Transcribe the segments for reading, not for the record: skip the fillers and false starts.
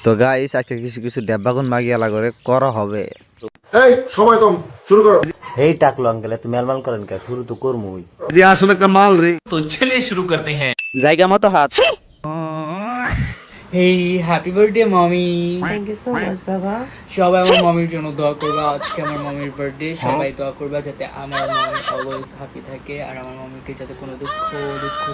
তো গাইস আজকে কিছু কিছু ডেব্বাগুন মাগিয়ালা করে করা হবে। এই সময় কম, শুরু করো। এই টাকলো আঙ্কেল তুমি আলমাল করেন কে? শুরু তো করমুই। ये আসলে কামাল রে। तो चलिए शुरू करते हैं। জায়গা মতো হাত। Hey happy birthday mommy. Thank you so much বাবা। সবাই আমার মমির জন্য দোয়া করবা। আজকে আমার মমির বার্থডে, সবাই দোয়া করবা যাতে আমার মমি অলওয়েজ হ্যাপি থাকে আর আমার মমিকে যাতে কোনো দুঃখ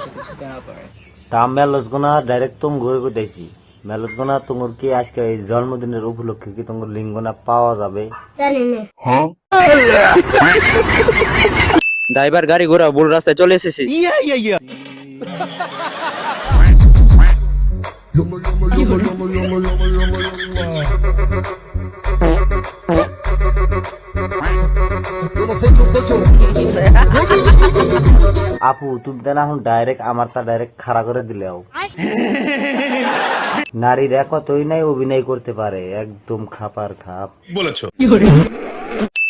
যাতে ছুতে না পারে। তা মেলস গোনা ডাইরেক্ট তুমি ঘুরে দিয়েছি। মেলস গোনা তোমার কি আজকে এই জন্মদিনের উপলক্ষে কি তোমার লিঙ্গনা পাওয়া যাবে? ড্রাইভার গাড়ি ঘোরা ভুল রাস্তায় চলে এসেছি। আপু তুমি দেন এখন ডাইরেক্ট আমার তা ডাইরেক্ট খাড়া করে দিলেও নারীরা কতই নাই অভিনয় করতে পারে, একদম খাপার খাপ বলেছো।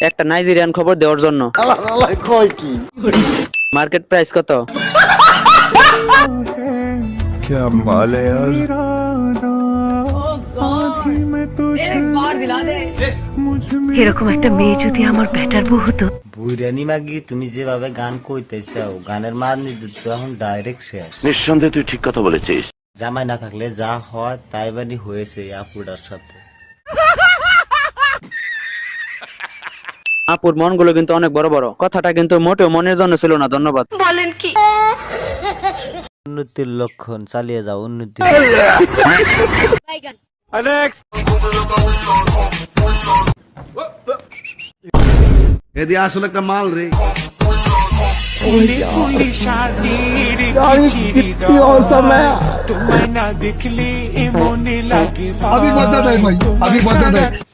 একটা নাইজেরিয়ান খবর দেওয়ার জন্য। মার্কেট প্রাইস কত? এরকম একটা মেয়ে যদি আমার বেটার বউ হতো। বুইরানি মাগি তুমি যেভাবে গান কইতেছাও, গানের মান নিযুক্ত এখন ডাইরেক্ট শেষ। নিঃসন্দেহে তুই ঠিক কথা বলেছিস। জামাই না থাকলে যা হয় তাই বানি হয়েছে এই আপুটার সাথে। আপুর মনগুলো কিন্তু অনেক বড় বড়, কথাটা কিন্তু মোটেও মনের জন্য ছিল না। ধন্যবাদ। বলেন কি? উন্নতির লক্ষণ, চালিয়ে যাও উন্নতি। এদি আসলে কামাল রে।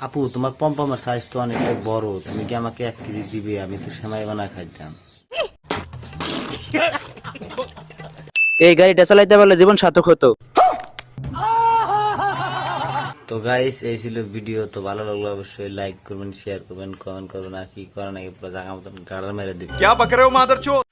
আপু তোমার পম্পমের সাইজ তো অনেকটাই বড়, তুমি কি আমাকে 1 কেজি দিবে? আমি তো সেমাই বানা খাইতাম। এই গাড়িটা চালাইতে পারলে জীবন সার্থক হতো। তো গাইস এই ছিল ভিডিও। তো ভালো লাগলো অবশ্যই লাইক করবেন, শেয়ার করবেন, কমেন্ট করবেন, আর কি করেন আগে পুরো জায়গা মতন গাড়া মেরে দিবেন। क्या बक रहे हो मादरचोद?